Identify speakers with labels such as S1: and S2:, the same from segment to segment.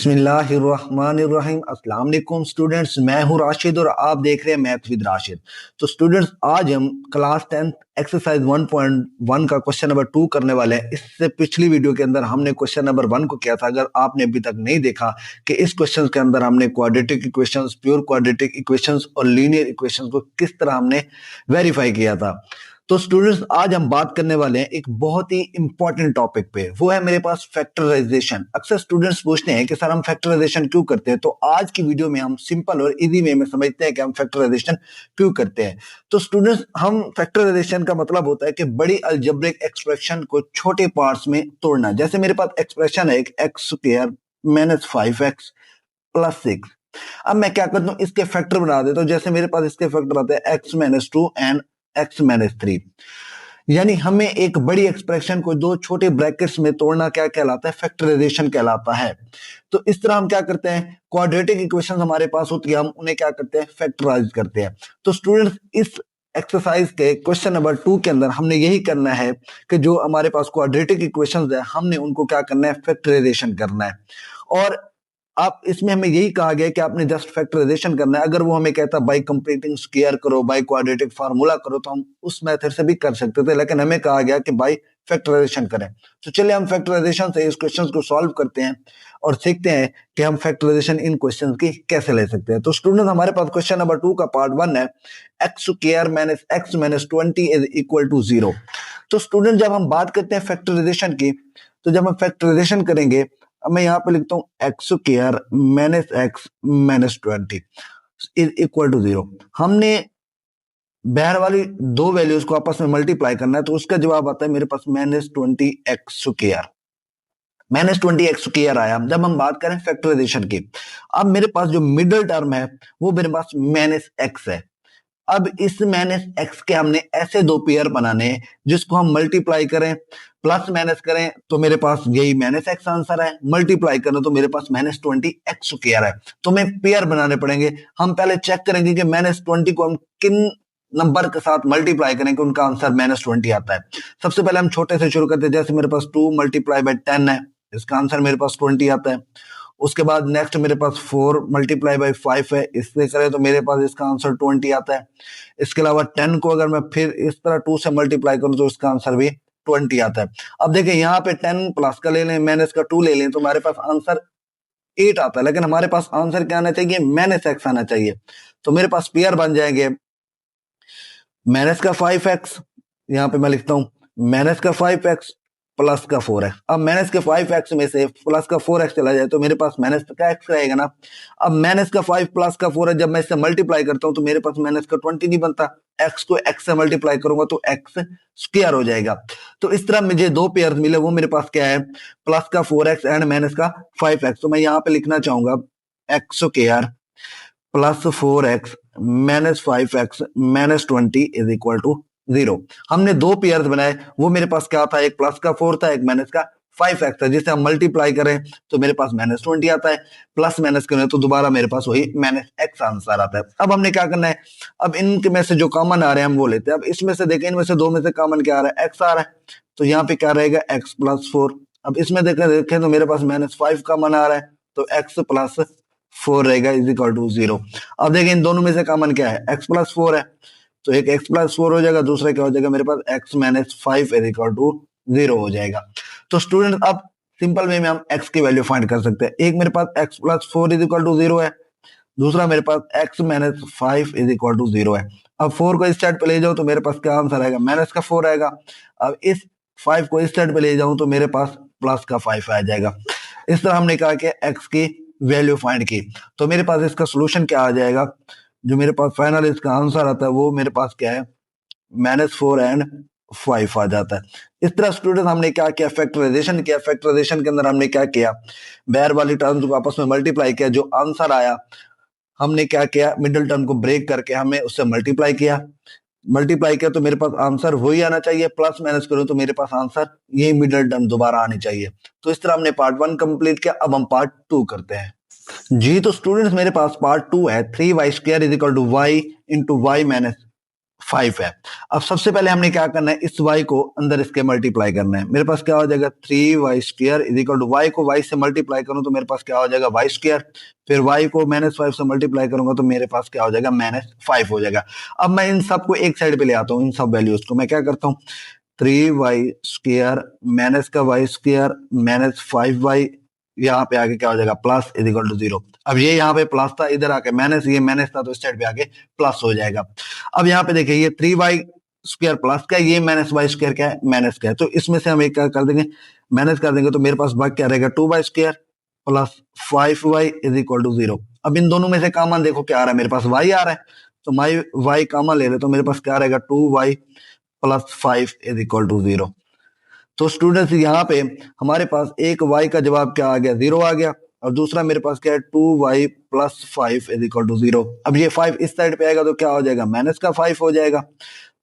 S1: बिस्मिल्लाहिर्रहमानिर्रहीम। अस्सलाम वालेकुम स्टूडेंट्स, मैं हूं राशिद और आप देख रहे हैं मैथ विद राशिद। तो स्टूडेंट्स, आज हम क्लास 10 एक्सरसाइज 1.1 का क्वेश्चन नंबर 2 करने वाले हैं। इससे पिछली वीडियो के अंदर हमने क्वेश्चन नंबर 1 को किया था। अगर आपने अभी तक नहीं देखा कि इस क्वेश्चन के अंदर हमने quadratic equations, pure quadratic equations और लीनियर इक्वेशंस को किस तरह हमने वेरीफाई किया था, तो स्टूडेंट्स आज हम बात करने वाले हैं एक बहुत ही इंपॉर्टेंट टॉपिक पे। वो है मेरे पास फैक्टराइजेशन। अक्सर स्टूडेंट्स पूछते हैं कि सर हम फैक्टराइजेशन क्यों करते हैं। तो आज की वीडियो में हम सिंपल और इजी वे में समझते हैं कि हम फैक्टराइजेशन क्यों करते हैं। तो स्टूडेंट्स, हम फैक्टराइजेशन का मतलब होता है कि बड़ी अलजेब्रिक एक्सप्रेशन को छोटे पार्ट्स में तोड़ना। जैसे मेरे पास एक्सप्रेशन है x square minus 5x plus 6। अब मैं क्या करता हूँ, इसके फैक्टर बना देता हूँ। जैसे मेरे पास इसके फैक्टर आते हैं x minus 2 and x minus 3। यानी हमें एक बड़ी एक्सप्रेशन को दो छोटे ब्रैकेट्स में तोड़ना क्या कहलाता है, फैक्टराइजेशन कहलाता है। तो इस तरह हम क्या करते हैं, क्वाड्रेटिक इक्वेशन हमारे पास होती है, हम उन्हें क्या करते हैं, फैक्टराइज करते हैं। तो स्टूडेंट्स, इस एक्सरसाइज के क्वेश्चन नंबर 2 के अंदर हमने यही करना है कि जो हमारे पास क्वाड्रेटिक इक्वेशंस है हमने उनको क्या करना है, फैक्टराइजेशन करना है। और आप इसमें हमें यही कहा गया कि आपने जस्ट फैक्टराइजेशन करना है। अगर वो हमें कहता बाय कंप्लीटिंग स्क्वायर करो, बाय क्वाड्रेटिक फार्मूला करो, तो हम उस मेथड से भी कर सकते थे, लेकिन हमें कहा गया कि बाय फैक्टराइजेशन करें। तो चलिए हम फैक्टराइजेशन से इस क्वेश्चन को सॉल्व करते हैं और सीखते हैं कि हम फैक्टराइजेशन इन क्वेश्चन की कैसे ले सकते हैं। तो स्टूडेंट, हमारे पास क्वेश्चन नंबर 2 का पार्ट 1 है x square minus x minus 20 is equal to 0। तो स्टूडेंट, जब हम बात करते हैं फैक्टराइजेशन की, तो जब हम फैक्टराइजेशन करेंगे, अब मैं यहां पे लिखता हूं x square minus x minus 20 is equal to 0। हमने बाहर वाली दो वैल्यूज को आपस में मल्टीप्लाई करना है, तो उसका जवाब आता है मेरे पास minus 20 x square. Minus 20 x square आया। जब हम बात करें फैक्टराइजेशन की, अब मेरे पास जो मिडिल टर्म है वो मेरे पास माइनस एक्स है। अब इस माइनस एक्स के हमने ऐसे दो पेयर बनाने हैं जिसको हम मल्टीप्लाई करें, प्लस माइनस करें तो मेरे पास यही माइनस एक्स आंसर है, मल्टीप्लाई करें तो मेरे पास माइनस 20 एक्स स्क्वायर है। तो हमें पेयर बनाने पड़ेंगे। हम पहले चेक करेंगे कि माइनस 20 को हम किन नंबर के साथ मल्टीप्लाई करें कि उनका आंसर माइनस 20 आता है। सबसे पहले हम छोटे से शुरू करते हैं। जैसे मेरे पास 2 मल्टीप्लाई बाई 10 है, इसका आंसर मेरे पास 20 आता है। उसके बाद नेक्स्ट मेरे पास 4 मल्टीप्लाई बाई 5 है, इससे करें तो मेरे पास इसका आंसर 20 आता है। इसके अलावा 10 को अगर मैं फिर इस तरह 2 से मल्टीप्लाई करूं तो इसका आंसर भी 20 आता है। अब देखिए यहाँ पे 10 प्लस का ले लें, माइनस का 2 ले लें, तो हमारे पास आंसर 8 आता है। लेकिन हमारे पास आंसर क्या आना चाहिए, माइनस एक्स आना चाहिए। तो मेरे पास पेयर बन जाएंगे माइनस का 5x, यहाँ पे मैं लिखता हूं माइनस का 5x प्लस का 4x। अब माइनस के 5x में से प्लस का 4x चला जाए तो मेरे पास माइनस का x रहेगा ना। अब माइनस का 5 प्लस का 4 है, जब मैं इससे मल्टीप्लाई करता हूं तो मेरे पास माइनस का 20 नहीं बनता। x को x से मल्टीप्लाई करूंगा तो x स्क्वायर हो जाएगा। तो इस तरह मुझे दो पेयर मिले, वो मेरे पास क्या है, प्लस का 4x एंड माइनस का 5x। तो मैं यहाँ पे लिखना चाहूंगा x square plus 4x minus 5x minus 20 is equal to 0। हमने दो पेयर्स बनाए, वो मेरे पास क्या था, एक प्लस का 4 था, एक माइनस का 5x था। जिसे हम मल्टीप्लाई करें तो मेरे पास माइनस 20 आता है, प्लस माइनस करें तो दोबारा मेरे पास वही माइनस x आंसर आता है। अब हमने क्या करना है, अब इनके में से जो कॉमन आ रहे हैं हम वो लेते हैं। अब इसमें से देखें, इनमें से दो में से कॉमन क्या आ रहा है, x आ रहा है, तो यहाँ पे क्या रहेगा x प्लस 4। अब इसमें देखें तो मेरे पास माइनस 5 कॉमन आ रहा है, तो x प्लस 4 रहेगा इज इक्वल टू 0। अब देखिए इन दोनों में से कॉमन क्या है, x प्लस 4 है, तो एक x प्लस 4 हो जाएगा, दूसरा क्या हो जाएगा, मेरे पास x minus 5 is equal to 0 हो जाएगा। तो स्टूडेंट, अब सिंपल वे में हम x की वैल्यू फाइंड कर सकते हैं। एक मेरे पास x plus 4 is equal to 0 है, दूसरा मेरे पास x minus 5 is equal to 0 है। अब 4 को इस साइड पे ले जाओ तो मेरे पास क्या आंसर आएगा, माइनस का 4 आएगा। अब इस 5 को इस साइड पे ले जाऊं तो मेरे पास प्लस का 5 आ जाएगा। इस तरह हमने कहा कि x की वैल्यू फाइंड की। तो मेरे पास इसका सोल्यूशन क्या आ जाएगा, जो मेरे पास फाइनल इसका आंसर आता है वो मेरे पास क्या है, -4 एंड 5 आ जाता है। इस तरह स्टूडेंट हमने क्या किया, फैक्टराइजेशन किया। फैक्टराइजेशन के अंदर हमने क्या किया, बाहर वाली टर्म्स को आपस में मल्टीप्लाई किया, जो आंसर आया हमने क्या किया, मिडिल टर्म को ब्रेक करके हमें उससे मल्टीप्लाई किया। मल्टीप्लाई किया तो मेरे पास आंसर वही आना चाहिए, प्लस माइनस करूं तो मेरे पास आंसर यही मिडिल टर्म दोबारा आनी चाहिए। तो इस तरह हमने पार्ट 1 कंप्लीट किया। अब हम पार्ट 2 करते हैं जी। तो स्टूडेंट्स, मेरे पास पार्ट 2 है 3y² is equal to y into y minus 5 है। अब सबसे पहले हमने क्या करना है, इस y को अंदर इसके मल्टीप्लाई करना है। मेरे पास क्या हो जाएगा 3y square is equal to y को y से मल्टीप्लाई करूं तो मेरे पास क्या हो जाएगा y स्क्वायर, फिर y को -5 से मल्टीप्लाई करूंगा तो मेरे पास क्या हो जाएगा -5 हो जाएगा। अब मैं इन सबको एक साइड पे ले आता हूँ, इन सब वैल्यूज को मैं क्या करता हूँ 3y स्क्वायर माइनस का y स्क्वायर -5y, यहाँ पे आके क्या हो जाएगा प्लस इज इक्वल टू 0। अब ये यहाँ पे प्लस था, इधर आके माइनस, ये माइनस था तो इस साइड पे आके प्लस हो जाएगा। अब यहाँ पे देखिए ये 3y स्क्वायर प्लस का, ये -y स्क्वायर क्या है माइनस का है, तो इसमें से हम एक क्या कर देंगे माइनस कर देंगे तो मेरे पास बाकी क्या रहेगा 2y square plus 5y is equal to 0। अब इन दोनों में से कॉमन देखो क्या आ रहा है, मेरे पास y आ रहा है तो y कॉमन ले रहे तो मेरे पास क्या रहेगा 2y plus 5 is equal to 0। तो स्टूडेंट्स यहाँ पे हमारे पास एक y का जवाब क्या आ गया 0 आ गया, और दूसरा मेरे पास क्या है 2y plus 5 is equal to 0। अब ये 5 इस साइड पे आएगा तो क्या हो जाएगा माइनस का 5 हो जाएगा,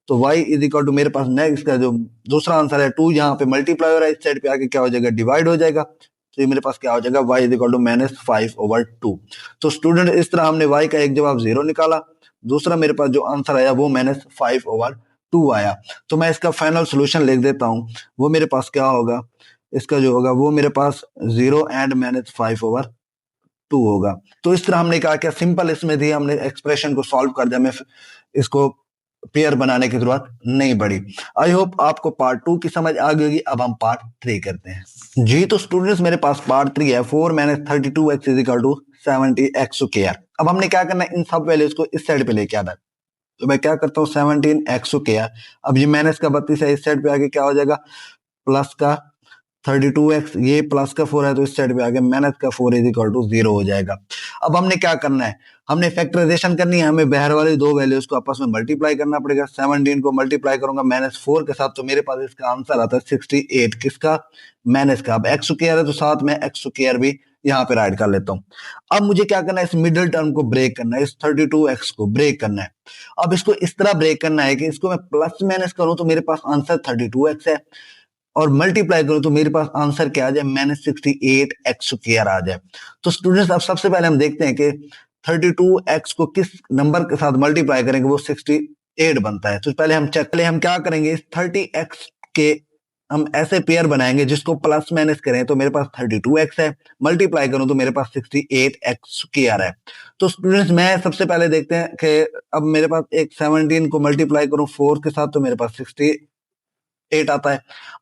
S1: तो y इज इक्वल टू मेरे पास नेक्स्ट का जो दूसरा आंसर है 2 यहाँ पे मल्टीप्लाई हो रहा है, इस साइड पे आके क्या हो जाएगा डिवाइड हो जाएगा, तो ये मेरे पास क्या हो जाएगा y इज इक्वल टू -5/2। तो स्टूडेंट इस तरह हमने y का एक जवाब 0 निकाला, दूसरा मेरे पास जो आंसर आया वो -5/2 आया। तो मैं इसका फाइनल सोल्यूशन लिख देता हूँ, वो मेरे पास क्या होगा, इसका जो होगा वो मेरे पास 0 एंड -5/2 होगा। तो इस तरह हमने कहा क्या सिंपल इसमें थी, हमने एक्सप्रेशन को सॉल्व कर दिया, मैं इसको पेयर बनाने की जरूरत नहीं पड़ी। आई होप आपको पार्ट 2 की समझ आ गई होगी। अब हम पार्ट 3 करते हैं जी। तो स्टूडेंट्स मेरे पास पार्ट 3 है 4 - 32x is equal to 70x square. अब हमने क्या करना है इन सब वैल्यूज को इस साइड पे लेके आना है, तो मैं क्या करता हूँ 17x स्क्वायर, अब ये माइनस का 32 है, इस साइड पे आके क्या हो जाएगा प्लस का 32x, ये प्लस का 4 है तो इस साइड पे आके माइनस का 4 इज इक्वल टू 0 हो जाएगा। अब हमने क्या करना है, हमने फैक्टराइजेशन करनी है, हमें बाहर वाली दो वैल्यूज को आपस में मल्टीप्लाई करना पड़ेगा। 17 को मल्टीप्लाई करूंगा -4 के साथ तो मेरे पास इसका आंसर आता है 68, किसका माइनस का। अब एक्स स्क्वायर है तो साथ में एक्स स्क्वायर भी यहाँ पे राइट कर लेता हूँ। अब मुझे क्या करना है इस मिडिल टर्म को ब्रेक करना है, इस 32x को ब्रेक करना है। अब इसको इस तरह ब्रेक करना है कि इसको मैं प्लस माइनस करूं तो मेरे पास आंसर 32x है, और मल्टीप्लाई करूं तो मेरे पास आंसर क्या आ जाए -68x स्क्वायर आ जाए। तो स्टूडेंट्स अब सबसे पहले हम देखते हैं कि 32x को किस नंबर के साथ मल्टीप्लाई करेंगे वो 68 बनता है। तो पहले हम क्या करेंगे इस 30x के हम ऐसे पेयर बनाएंगे जिसको प्लस माइनस करें तो मेरे पास 32x है, मल्टीप्लाई करूं तो मेरे पास 68x स्क्वायर है। तो स्टूडेंट्स मैं सबसे पहले देखते हैं कि अब मेरे पास एक 17 को मल्टीप्लाई करूं 4 के साथ तो मेरे पास 68 आता है।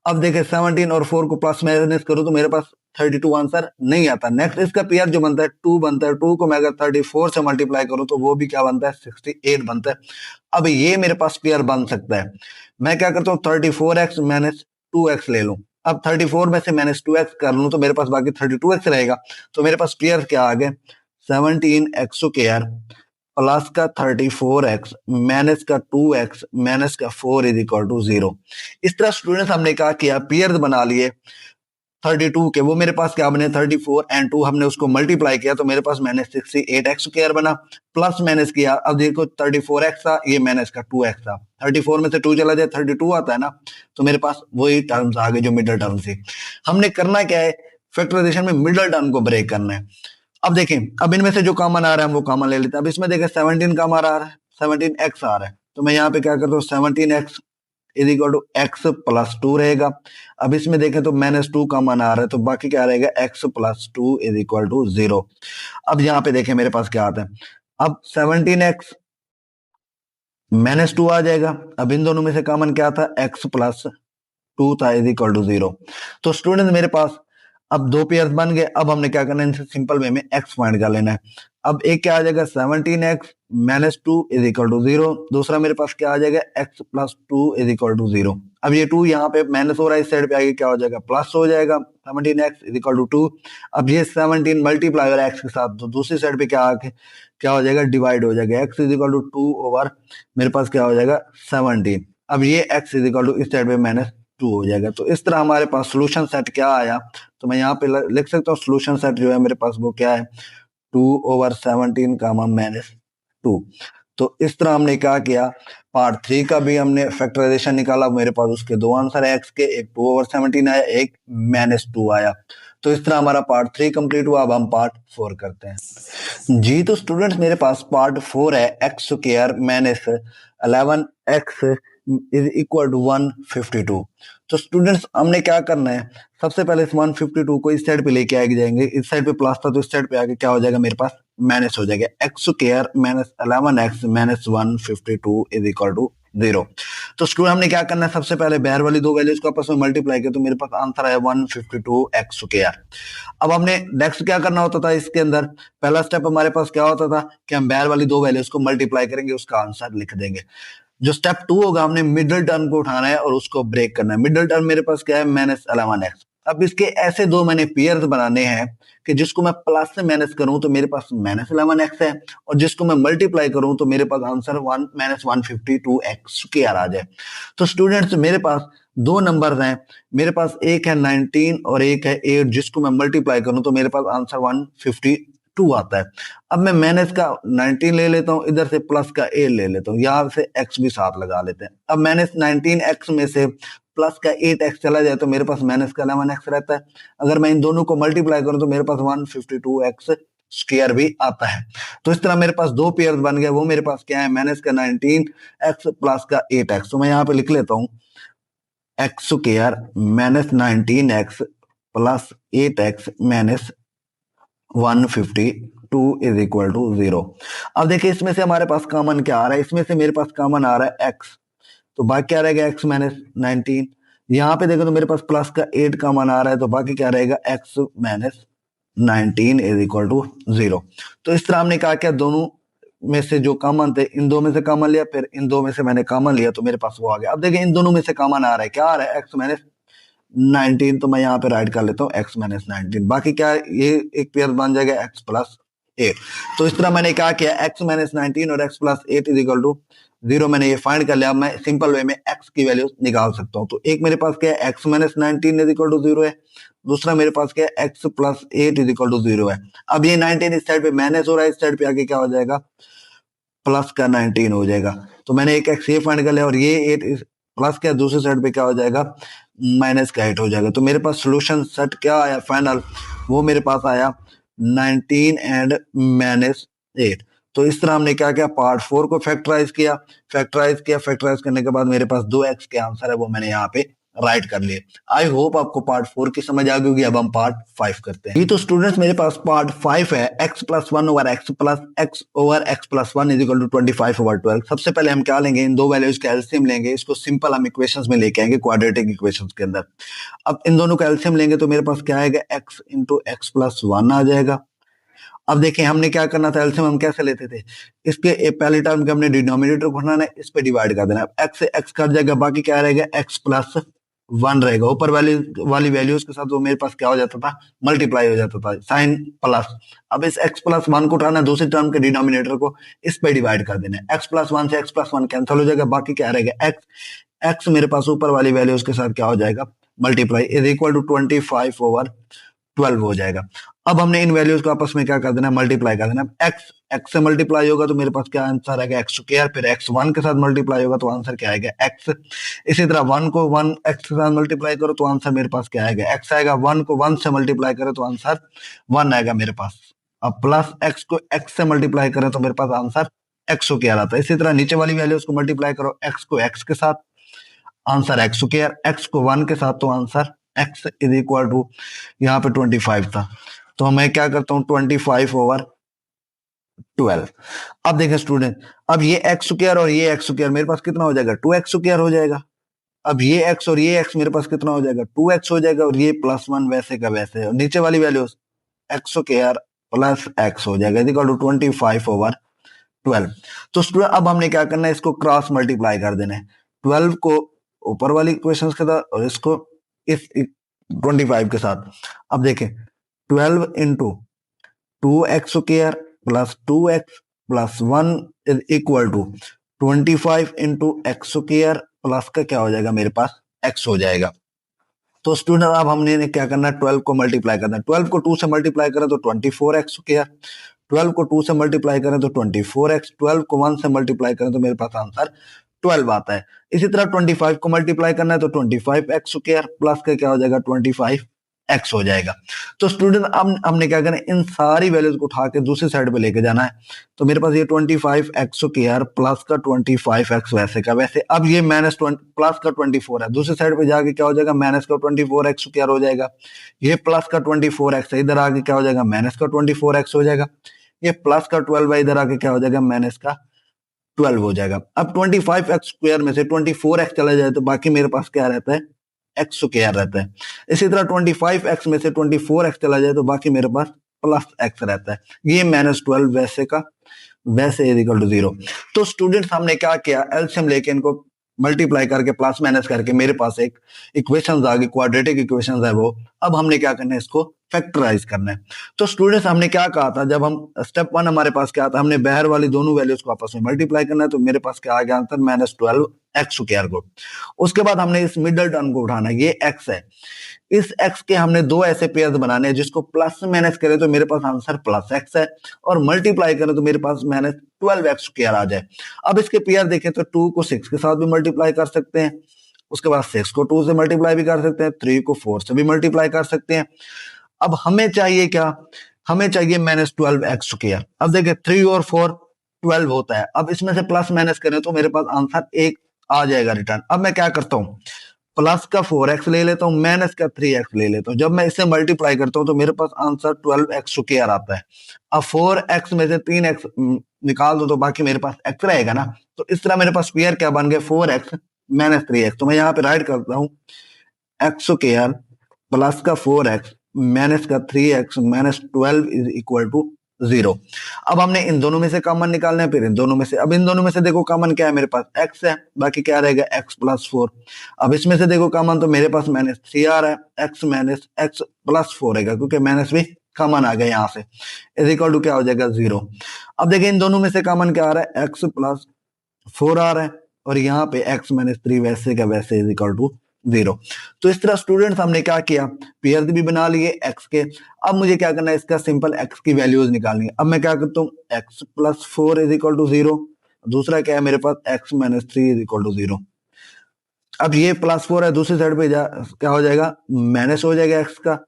S1: अब देखें 17 और 4 को प्लस माइनस करूं तो मेरे पास 32 आंसर नहीं आता। नेक्स्ट इसका पेयर जो बनता है 2 बनता है, 2 को मैं अगर 34 से मल्टीप्लाई करूं तो वो भी क्या बनता है 68 बनता है। अब ये मेरे पास पेयर बन सकता है, मैं क्या करता हूँ 34x माइनस 2x ले लूं। अब 34 में से -2x कर लूं तो मेरे पास बाकी 32x रहेगा। तो मेरे पास पेयर क्या आ गए 17x स्क्वायर प्लस का 34x माइनस का 2x माइनस का 4 इज इक्वल टू 0। इस तरह स्टूडेंट्स हमने कहा किया पेयर बना लिए 32 के, वो मेरे पास क्या बने 34 एंड 2 हमने उसको मल्टीप्लाई किया तो मेरे पास -68x स्क्वायर बना, प्लस माइनस किया। अब देखो 34x था, ये माइनस का 2x था, 34 में से 2 चला जाए 32 आता है ना, तो मेरे पास वही टर्म्स आ गए जो मिडिल टर्म थी। हमने करना क्या है फैक्टराइजेशन में मिडिल टर्म को ब्रेक करना है। अब देखें अब इनमें से जो कॉमन आ रहा है हम वो कॉमन ले लेते हैं। अब इसमें देखें 17 कॉमन आ रहा है, 17x आ रहा है, तो मैं यहाँ पे क्या करता हूँ 17x is equal to x plus 2 रहेगा। अब इसमें देखें तो -2 कॉमन आ रहा है तो बाकी क्या रहेगा x plus 2 is equal to 0। अब यहाँ पे देखें मेरे पास क्या आता है, अब 17x -2 आ जाएगा। अब इन दोनों में से कॉमन क्या था x प्लस 2 था इज इक्वल टू 0। तो स्टूडेंट मेरे पास अब दो पेयर्स बन गए। अब हमने क्या करना है इनसे सिंपल वे में x फाइंड कर लेना है। अब एक क्या आ जाएगा 17x minus 2 is equal to 0, दूसरा मेरे पास क्या आ जाएगा x plus 2 is equal to 0। अब ये 2 यहाँ पे माइनस हो रहा है, इस साइड पे आगे क्या हो जाएगा प्लस हो जाएगा 17x इज इक्वल टू 2। अब ये 17 मल्टीप्लाई हो रहा है x के साथ तो दूसरी साइड पे क्या हो जाएगा डिवाइड हो जाएगा, x is equal to 2 over मेरे पास क्या हो जाएगा 17। अब ये x इज इक्वल टू इस साइड पे -2 हो जाएगा। तो इस तरह हमारे पास सोल्यूशन सेट क्या आया, तो मैं यहाँ पे लिख सकता हूँ सोल्यूशन सेट जो है मेरे पास वो क्या है 2/17 कामा -2। तो इस तरह हमने क्या किया पार्ट 3 का भी हमने फैक्टराइजेशन निकाला, मेरे पास उसके दो आंसर है x के, एक 2/17 आया एक -2 आया। तो इस तरह हमारा पार्ट 3 कंप्लीट हुआ। अब हम पार्ट 4 करते हैं जी। तो स्टूडेंट्स मेरे पास पार्ट 4 है x square minus 11x is equal to 152। तो स्टूडेंट्स हमने क्या करना है, सबसे पहले इस 152 को इस साइड पे लेके आगे जाएंगे। इस साइड पे प्लस था तो इस साइड पे आके क्या हो जाएगा, मेरे पास माइनस हो जाएगा। X square minus 11x minus 152 is equal to 0। तो स्टूडेंट हमने क्या करना है, सबसे पहले बाहर वाली दो वैल्यूज को आपस में मल्टीप्लाई किया तो मेरे पास आंसर आया 152x स्क्वायर। अब हमने नेक्स्ट क्या करना होता था, इसके अंदर पहला स्टेप हमारे पास क्या होता था कि हम बाहर वाली दो वैल्यूज को मल्टीप्लाई करेंगे, उसका आंसर लिख देंगे। जो स्टेप 2 होगा, हमने मिडिल टर्म को उठाना है और उसको ब्रेक करना है। मिडिल टर्म मेरे पास क्या है, -11x। अब इसके ऐसे दो मैंने पेयर्स बनाने हैं कि जिसको मैं प्लस से माइनस करूं तो मेरे पास -11x है, और जिसको मैं मल्टीप्लाई करूं तो मेरे पास आंसर -152x स्क्वायर आ जाए। तो स्टूडेंट्स मेरे पास दो नंबर्स हैं, मेरे पास एक है 19 और एक है 8, जिसको मैं मल्टीप्लाई करूं तो मेरे पास आंसर 152 आता है। अब मैं माइनस का 19 ले लेता हूं, इधर से प्लस का 8 ले लेता हूं, यहां से x भी साथ लगा लेते हैं। अब -19x में से प्लस का 8x चला जाए तो मेरे पास माइनस का 11x रहता है। अगर मैं इन दोनों को मल्टीप्लाई करूं तो मेरे पास 152x स्क्वायर भी आता है। तो इस तरह मेरे पास दो पेयर बन गए। वो मेरे पास क्या है, माइनस का 19x प्लस का 8x। तो मैं यहाँ पे लिख लेता हूं x square -19x plus 8x minus 152 is equal to 0। अब देखिए इसमें से हमारे पास कॉमन क्या आ रहा है, इसमें से मेरे पास कॉमन आ रहा है x, तो बाकी क्या रहेगा x माइनस 19। यहाँ पे देखो तो मेरे पास प्लस का 8 कॉमन आ रहा है, तो बाकी क्या रहेगा x minus 19 is equal to 0। तो इस तरह हमने कहा क्या, दोनों में से जो कॉमन थे इन दो में से कॉमन लिया, फिर इन दो में से मैंने कॉमन लिया तो मेरे पास वो आ गया। अब देखिए इन दोनों में से कॉमन आ रहा है, क्या आ रहा है, x माइनस 19। तो मैं यहाँ पे राइट कर लेता हूँ x माइनस 19। बाकी क्या है, ये एक पेयर बन जाएगा x प्लस 8। तो इस तरह मैंने कहा कि x माइनस 19 और x plus 8 is equal to 0 मैंने ये फाइंड कर लिया। मैं सिंपल वे में x की वैल्यू निकाल सकता हूँ। तो एक मेरे पास क्या है, x minus 19 is equal to 0 है, दूसरा मेरे पास क्या है, x plus 8 is equal to 0 है। अब ये 19 इस साइड पे माइनस हो रहा है, इस साइड पे आगे क्या हो जाएगा, प्लस का 19 हो जाएगा। तो मैंने एक x ये फाइंड कर लिया, और ये 8 प्लस क्या दूसरी साइड पे क्या हो जाएगा, माइनस का 8 हो जाएगा। तो मेरे पास सोल्यूशन सेट क्या आया फाइनल, वो मेरे पास आया 19 एंड -8। तो इस तरह हमने क्या किया, पार्ट 4 को फैक्टराइज किया। फैक्टराइज करने के बाद मेरे पास 2x के आंसर है वो मैंने यहाँ पे राइट कर लिए। आई होप आपको पार्ट 4 की समझ आ गई होगी। अब हम पार्ट 5 करते हैं। ये तो स्टूडेंट्स मेरे पास पार्ट 5 है, x plus 1 over x plus x over x plus 1 is equal to 25 over 12। सबसे पहले हम क्या लेंगे, इन दो वैल्यूज का एलसीएम लेंगे, इसको सिंपल हम इक्वेशंस में लेके आएंगे, क्वाड्रेटिक इक्वेशंस के अंदर। अब इन दोनों का एलसीएम लेंगे तो मेरे पास क्या आएगा, x इंटू एक्स प्लस 1 आ जाएगा। अब देखिए हमने क्या करना था, एलसीएम हम कैसे लेते थे, इसके पहले टर्म के हमने डिनोमिनेटर को उठाना है, इस पे डिवाइड कर देना है, x से x कट जाएगा, बाकी क्या रहेगा, x प्लस 1 रहेगा। ऊपर वाली वैल्यूज के साथ वो मेरे पास क्या हो जाता था, मल्टीप्लाई हो जाता था, साइन प्लस। अब इस x प्लस 1 को उठाना है, दूसरे टर्म के डिनोमिनेटर को इस पे डिवाइड कर देना है, x प्लस 1 से x प्लस 1 कैंसिल हो जाएगा, बाकी क्या रहेगा, x मेरे पास ऊपर वाली वैल्यूज के साथ क्या हो जाएगा, multiply is equal to 25 over 12 हो जाएगा। अब हमने इन वैल्यूज को आपस में क्या कर देना, मल्टीप्लाई कर देना। x से मल्टीप्लाई होगा तो मेरे पास क्या आंसर आएगा, एक्स स्क्वायर, फिर x 1 के साथ मल्टीप्लाई होगा तो आंसर क्या आएगा, x। इसी तरह 1 को 1 x के साथ मल्टीप्लाई करो तो आंसर मेरे पास क्या आएगा, x आएगा। 1 को 1 से मल्टीप्लाई करो तो आंसर 1 आएगा मेरे पास। अब प्लस x को x से मल्टीप्लाई करें तो मेरे पास आंसर x स्क्वायर आता है। इसी तरह नीचे वाली वैल्यूज को मल्टीप्लाई करो, x को x के साथ आंसर एक्स स्क्वायर, x को 1 के साथ तो answer x is equal to यहाँ पे 25 था, तो मैं क्या करता हूँ 25 ओवर 12। अब देखें स्टूडेंट, अब ये एक्स स्क्वायर और ये एक्स स्क्वायर मेरे पास कितना हो जाएगा, 2x स्क्वायर हो जाएगा। अब ये x और ये x मेरे पास कितना हो जाएगा, 2x हो जाएगा, और ये +1 वैसे का वैसे, और नीचे वाली value x square plus x हो जाएगा इक्वल टू 25 ओवर 12। तो स्टूडेंट अब हमने क्या करना है, इसको क्रॉस मल्टीप्लाई कर देना है, 12 को ऊपर वाली इक्वेशंस के साथ और इसको इस 25 के साथ। अब देखें 12 into 2x square plus 2x plus 1 is equal to 25 into x square plus का क्या हो जाएगा, मेरे पास x हो जाएगा। तो स्टूडेंट अब हमने क्या करना है, 12 को मल्टीप्लाई करना है, 12 को 2 से मल्टीप्लाई करें तो 24x स्क्वायर, 12 को 2 से मल्टीप्लाई करें तो 24x, 12 को 1 से मल्टीप्लाई करें तो मेरे पास आंसर 12 आता है। इसी तरह 25 को मल्टीप्लाई करना है तो 25x स्क्वायर प्लस का क्या हो जाएगा 25 एक्स हो जाएगा। तो स्टूडेंट अब हमने क्या करना है, इन सारी वैल्यूज को उठा के दूसरी साइड पे लेके जाना है। तो मेरे पास ये 25x² प्लस का 25x वैसे का वैसे। अब ये माइनस प्लस का 24 है, दूसरी साइड पे जाके क्या हो जाएगा, माइनस का 24x² हो जाएगा। ये प्लस का 24x इधर आके क्या हो जाएगा, माइनस का 24x हो जाएगा। ये प्लस का 12 है, इधर आके क्या हो जाएगा, माइनस का 12 हो जाएगा। अब 25x² में से 24x चला जाए तो बाकी मेरे पास क्या रहता है, x² रहता है। इसी तरह 25x में से 24x चला जाए तो बाकी मेरे पास प्लस x रहता है। ये -12 वैसे का वैसे इज इक्वल टू 0। तो स्टूडेंट्स हमने क्या किया, एलसीएम लेके इनको मल्टीप्लाई करके प्लस माइनस करके मेरे पास एक इक्वेशन आ गई, क्वाड्रेटिक इक्वेशन है वो। अब हमने क्या करना है, इसको फैक्टराइज करना है। तो स्टूडेंट्स हमने क्या कहा था, जब हम स्टेप 1 हमारे पास क्या था, हमने बाहर वाली दोनों वैल्यूज को आपस में मल्टीप्लाई करना है। तो मेरे पास क्या आ गया आंसर, -12x² को। उसके बाद हमने इस मिडल टर्म को उठाना है, ये x है। इस x के हमने दो ऐसे पेयर्स बनाने हैं जिसको प्लस माइनस करें तो मेरे पास आंसर प्लस x है, और मल्टीप्लाई करें तो मेरे पास -12x² आ जाए। अब इसके पेयर देखें तो 2 को 6 के साथ भी मल्टीप्लाई कर सकते हैं, उसके बाद 6 को 2 से मल्टीप्लाई भी कर सकते हैं, 3 को 4 से भी मल्टीप्लाई कर सकते हैं। अब हमें चाहिए क्या, हमें चाहिए -12x²। अब देखिए 3 और 4 12 होता है। अब इसमें से प्लस माइनस करें तो मेरे पास आंसर 1 आ जाएगा रिटर्न। अब मैं क्या करता हूँ, प्लस का 4x ले लेता हूँ, माइनस का 3x ले लेता हूँ। जब मैं इसे मल्टीप्लाई करता हूँ तो मेरे पास आंसर 12x² आता है। अब 4x में से 3x निकाल दो तो बाकी मेरे पास x रहेगा ना। तो इस तरह मेरे पास पेयर क्या बन गए, 4x माइनस 3x। तो मैं यहाँ पे राइट करता हूँ x² प्लस का 4x माइनस का 3x -12 इज इक्वल टू 0। अब हमने इन दोनों में से कॉमन निकालना है, फिर इन दोनों में से। अब इन दोनों में से देखो कॉमन क्या है, मेरे पास x है, बाकी क्या रहेगा x + 4। अब इसमें से देखो कॉमन तो मेरे पास -3 आ रहा है, x + 4 रहेगा क्योंकि माइनस भी कॉमन आ गया यहाँ से, इज इक्वल टू क्या हो जाएगा 0। अब देखिए इन दोनों में से कॉमन क्या आ रहा है, x + 4 आ रहा है, और यहाँ पे x - 3 वैसे का वैसे इज इक्वल टू 0। तो इस तरह स्टूडेंट्स हमने क्या किया, पेयर भी बना लिए x के। अब मुझे क्या करना है, इसका सिंपल x की वैल्यूज निकालनी है। अब मैं क्या करता हूँ, x + 4 इज इक्वल टू 0। दूसरा क्या है मेरे पास, x - 3 इज इक्वल टू 0। अब ये +4 है, दूसरी साइड पे क्या हो जाएगा, माइनस हो जाएगा x का,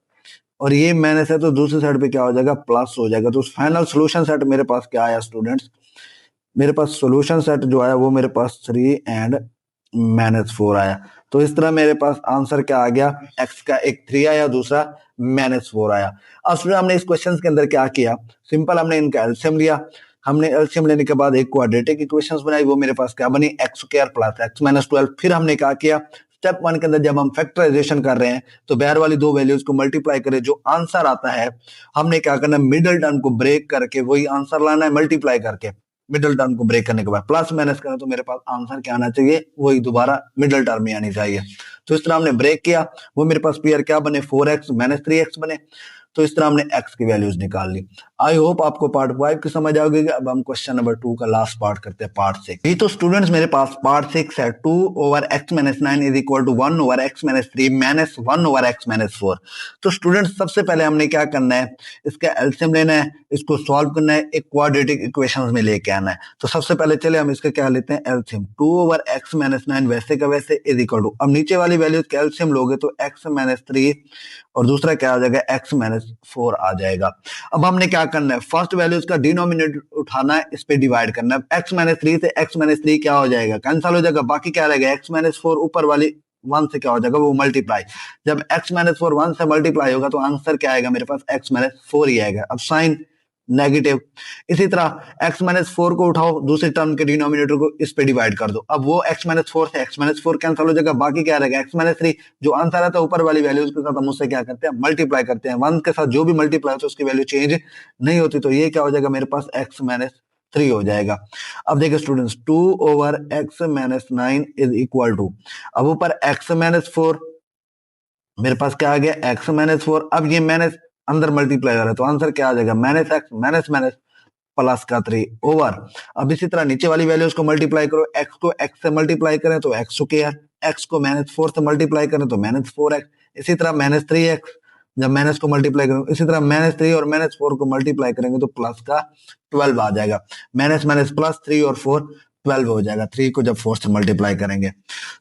S1: और ये माइनस है तो दूसरी साइड पे क्या हो जाएगा, प्लस हो जाएगा। तो फाइनल सोल्यूशन सेट मेरे पास क्या आया स्टूडेंट्स, मेरे पास सॉल्यूशन सेट जो आया वो मेरे पास 3 एंड -4 आया। तो इस तरह मेरे पास आंसर क्या आ गया, x का एक 3 आया, दूसरा -4 आया। अब स्टूडेंट हमने इस क्वेश्चन के अंदर क्या किया, सिंपल हमने इनका एलसीएम लिया। हमने एलसीएम लेने के बाद एक क्वाड्रेटिक इक्वेशंस बनाई, वो मेरे पास क्या बनी, x² प्लस x - 12। फिर हमने क्या किया, स्टेप 1 के अंदर जब हम फैक्टराइजेशन कर रहे हैं तो बाहर वाली दो वैल्यूज को मल्टीप्लाई करें, जो आंसर आता है हमने क्या करना है, मिडिल टर्म को ब्रेक करके वही आंसर लाना है मल्टीप्लाई करके। मिडिल टर्म को ब्रेक करने के बाद प्लस माइनस करें तो मेरे पास आंसर क्या आना चाहिए, वही दोबारा मिडिल टर्म में आनी चाहिए। तो इस तरह हमने ब्रेक किया, वो मेरे पास पेयर क्या बने, 4x - 3x बने। तो इस तरह हमने x की वैल्यूज निकाल ली। आई होप आपको पार्ट 5 की समझ आ गई। अब हम क्वेश्चन नंबर 2 का लास्ट पार्ट करते हैं, पार्ट 6। ये तो स्टूडेंट्स मेरे पास पार्ट 6 है, 2/x - 9 is equal to 1/x - 3 minus 1/x - 4। तो स्टूडेंट्स सबसे पहले हमने क्या करना है, इसका एलसीएम लेना है, इसको सॉल्व करना है, एक क्वाड्रेटिक इक्वेशंस में लेके आना है। तो सबसे पहले चले हम इसका क्या लेते हैं, एलसीएम। 2/x - 9 वैसे का वैसे इज इक्वल टू, अब नीचे वाली वैल्यूज का एलसीएम लोगे तो x - 3 और दूसरा क्या आ जाएगा, x - 4 आ जाएगा। अब हमने क्या करना है, फर्स्ट वैल्यूज का डिनोमिनेटर उठाना है, इस पे डिवाइड करना है। x - 3 से x - 3 क्या हो जाएगा, कैंसिल हो जाएगा, बाकी क्या रहेगा, x - 4 ऊपर वाली 1 से क्या हो जाएगा, वो मल्टीप्लाई। जब x - 4 1 से मल्टीप्लाई होगा तो आंसर क्या आएगा, मेरे पास x - 4 ही आएगा। अब साइन नेगेटिव, इसी तरह x - 4 को उठाओ, दूसरे टर्म के डिनोमिनेटर को इस पे डिवाइड कर दो। अब वो x - 4 से x - 4 कैंसिल हो जाएगा, बाकी क्या रहेगा, x - 3। जो आंसर आता है ऊपर वाली वैल्यूज के साथ हम उससे क्या करते हैं, मल्टीप्लाई करते हैं। 1 के साथ जो भी मल्टीप्लाई होता है उसकी वैल्यू चेंज नहीं होती। तो ये क्या हो जाएगा, मेरे पास x - 3 हो जाएगा। अब देखिए students, 2/x - 9 is equal to, अब ऊपर x - 4 मेरे पास क्या आ गया, x - 4। अब ये माइनस अंदर मल्टीप्लाई हो रहा है तो आंसर क्या आ जाएगा, -x माइनस प्लस का 3 ओवर। अब इसी तरह नीचे वाली वैल्यूज को मल्टीप्लाई करो, x को x से मल्टीप्लाई करें तो x², x को -4 से मल्टीप्लाई करें तो -4x, इसी तरह -3x जब माइनस को मल्टीप्लाई करें, इसी तरह -3 और -4 को मल्टीप्लाई करेंगे तो प्लस का 12 आ जाएगा। माइनस माइनस प्लस, 3 और 4 12 हो जाएगा, 3 को जब 4 से मल्टीप्लाई करेंगे।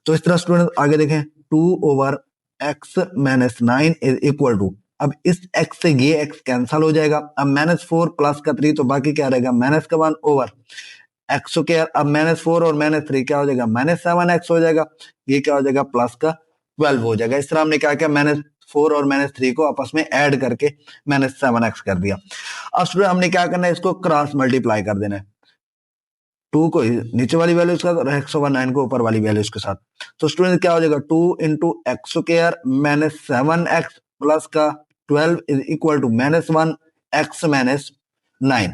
S1: तो इस तरह स्टूडेंट आगे देखें, 2/x x minus 9 is equal to, अब इस x से ये x कैंसल हो जाएगा, अब -4 प्लस का 3 तो बाकी क्या रहेगा माइनस का 1 ओवर एक्स स्क्वायर, अब -4 और -3 क्या हो जाएगा -7x हो जाएगा, ये क्या हो जाएगा प्लस का 12 हो जाएगा। इस तरह हमने क्या किया -4 और -3 को आपस में ऐड करके -7x कर दिया। अब स्टूडेंट हमने क्या करना है, इसको क्रॉस मल्टीप्लाई कर देना है, 2 को नीचे वाली वैल्यू के साथ और x/9 को ऊपर वाली वैल्यूज के साथ। तो स्टूडेंट क्या हो जाएगा 2 into x square minus 7x plus का 12 इज इक्वल टू -1 x माइनस 9।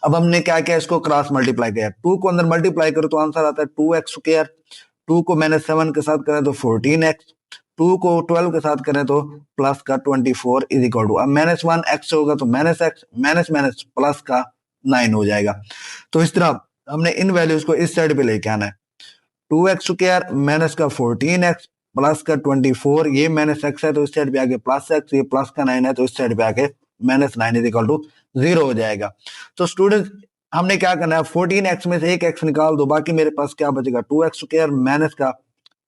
S1: अब हमने क्या किया, इसको क्रॉस मल्टीप्लाई किया, 2 को अंदर मल्टीप्लाई करो तो आंसर आता है 2x स्क्वायर, 2 को -7 के साथ करें तो 14x, 2 को 12 के साथ करें तो प्लस का 24 इज इक्वल टू, अब -1 x होगा तो -x माइनस माइनस प्लस का 9 हो जाएगा। तो इस तरह हमने इन वैल्यूज को इस साइड पे लेके आना है, 2x स्क्वायर माइनस का 14x प्लस का 24, ये माइनस x है तो इस साइड पे आके प्लस x, ये प्लस का 9 है तो इस साइड पे आके -9 इज इक्वल टू 0 हो जाएगा। तो स्टूडेंट हमने क्या करना है, 14x में से एक x निकाल दो, बाकी मेरे पास क्या बचेगा 2x स्क्वायर माइनस का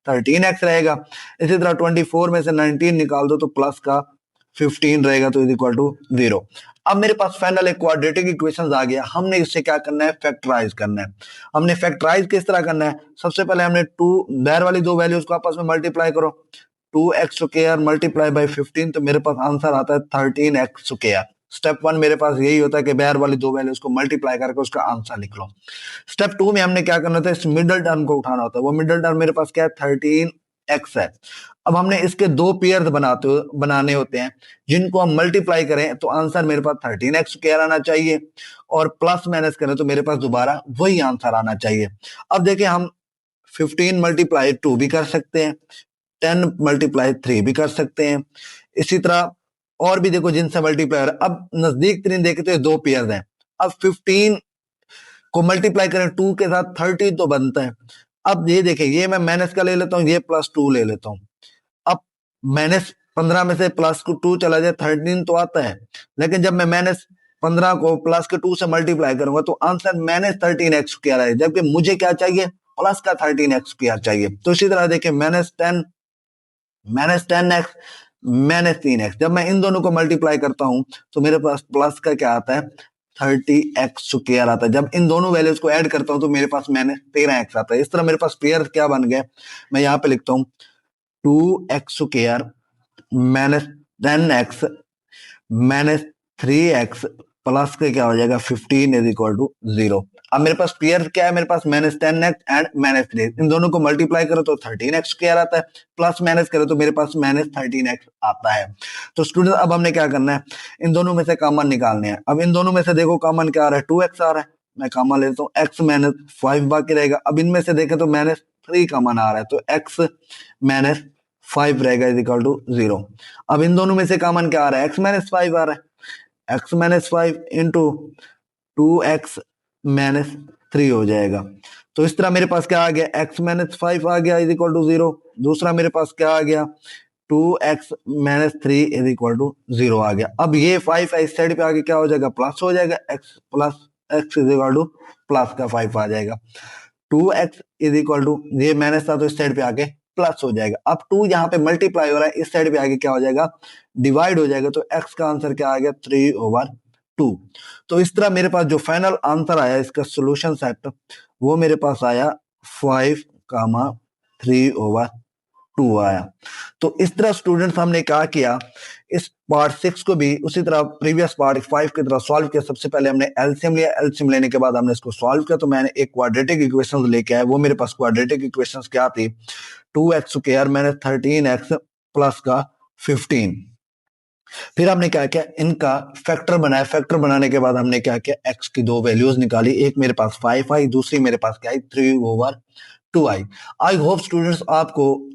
S1: 13x रहेगा। इसी तरह 24 में से 19 निकाल दो तो प्लस का 15 रहेगा तो इज इक्वल टू 0। अब मेरे पास फाइनल एक क्वाड्रेटिक इक्वेशन आ गया, हमने इससे क्या करना है फैक्टराइज करना है। हमने फैक्टराइज किस तरह करना है, सबसे पहले हमने बाहर वाली दो वैल्यूज को आपस में मल्टीप्लाई करो, 2x स्क्वायर मल्टीप्लाई बाई 15 तो मेरे पास आंसर आता है 13x स्क्वायर। स्टेप 1 मेरे पास यही होता है कि बाहर वाली दो वैल्यूज को मल्टीप्लाई करके उसका आंसर लिख लो। स्टेप 2 में हमने क्या करना था, इस मिडिल टर्म को उठाना होता है, वो मिडिल टर्म मेरे पास क्या है 13x है। अब हमने इसके दो पेयर बनाने होते हैं जिनको हम मल्टीप्लाई करें तो आंसर मेरे पास 13x स्क्वायर आना चाहिए, और प्लस माइनस करें तो मेरे पास दोबारा वही आंसर आना चाहिए। अब देखिए हम 15 मल्टीप्लाई 2 भी कर सकते हैं, 10 मल्टीप्लाई 3 भी कर सकते हैं, इसी तरह और भी देखो जिनसे मल्टीप्लाई। अब नजदीक तरीन देखे तो ये दो पेयर हैं, अब 15 को मल्टीप्लाई करें 2 के साथ 30 तो बनता है। अब ये देखिए ये मैं माइनस का ले लेता हूँ, ये +2 ले लेता हूँ, अब -15 में से +2 चला जाए 13 तो आता है, लेकिन जब मैं -15 को प्लस के 2 से मल्टीप्लाई करूंगा तो आंसर -13x स्क्वायर है, जबकि मुझे क्या चाहिए प्लस का 13x स्क्वायर चाहिए। तो इसी तरह देखिए -10 -10x -3x, जब मैं इन दोनों को मल्टीप्लाई करता हूं तो मेरे पास प्लस का क्या आता है 30x स्क्वायर आता है। जब इन दोनों वैल्यूज को ऐड करता हूं तो मेरे पास -13x आता है। इस तरह मेरे पास पेयर क्या बन गए, मैं यहां पे लिखता हूं 2x square -10x -3x plus का क्या हो जाएगा 15 इज इक्वल टू 0। अब मेरे पास पेयर क्या है, मेरे पास -10x एंड -3, इन दोनों को मल्टीप्लाई करो तो 13x स्क्वायर आता है, प्लस माइनस करो तो मेरे पास -13x आता है। तो स्टूडेंट अब हमने क्या करना है, इन दोनों में से कॉमन निकालने हैं। अब इन दोनों में से देखो कॉमन क्या आ रहा है 2x आ रहा है, मैं कॉमन लेता हूँ, x -5 बाकी रहेगा। अब इनमें से देखें तो -3 कॉमन आ रहा है तो x -5 रहेगा इज इक्वल टू 0। अब इन दोनों में से कॉमन क्या आ रहा है x -5 आ रहा है, x -5 इंटू 2x -3 हो जाएगा। तो इस तरह मेरे पास क्या आ गया x -5 आ गया इज इक्वल टू 0। दूसरा मेरे पास क्या आ गया 2x -3 इज इक्वल टू 0 आ गया। अब ये 5 इस साइड पे आगे क्या हो जाएगा प्लस हो जाएगा, x plus x is equal two plus का 5 आ जाएगा। 2x इज इक्वल टू ये माइनस था तो इस साइड पे आके प्लस हो जाएगा। अब 2 यहाँ पे मल्टीप्लाई हो रहा है, इस साइड पे आगे क्या हो जाएगा डिवाइड हो जाएगा, तो x का आंसर क्या आ गया 3/2। तो इस तरह मेरे पास जो फाइनल आंसर आया इसका सोल्यूशन सेट वो मेरे पास आया 5,3/2 आया। तो इस तरह स्टूडेंट्स हमने क्या किया, इस पार्ट 6 को भी उसी तरह प्रीवियस पार्ट 5 की तरह सॉल्व किया। सबसे पहले हमने एलसीएम लिया, एलसीएम लेने के बाद हमने इसको सॉल्व किया, तो मैंने एक क्वाड्रेटिक इक्वेशन लेके आया। वो मेरे पास क्वाड्रेटिक इक्वेशंस क्या थी 2x square minus 13x plus का 15। फिर हमने क्या किया इनका फैक्टर बनाया, फैक्टर बनाने के बाद हमने क्या किया x की दो वैल्यूज निकाली, एक मेरे पास 5 आई, दूसरी मेरे पास क्या आई 3/2 आई। आई होप स्टूडेंट्स आपको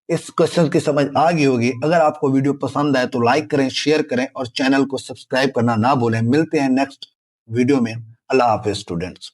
S1: इस क्वेश्चन की समझ आ गई होगी। अगर आपको वीडियो पसंद आए तो लाइक करें, शेयर करें और चैनल को सब्सक्राइब करना ना भूलें। मिलते हैं नेक्स्ट वीडियो में। अल्लाह हाफिज स्टूडेंट्स।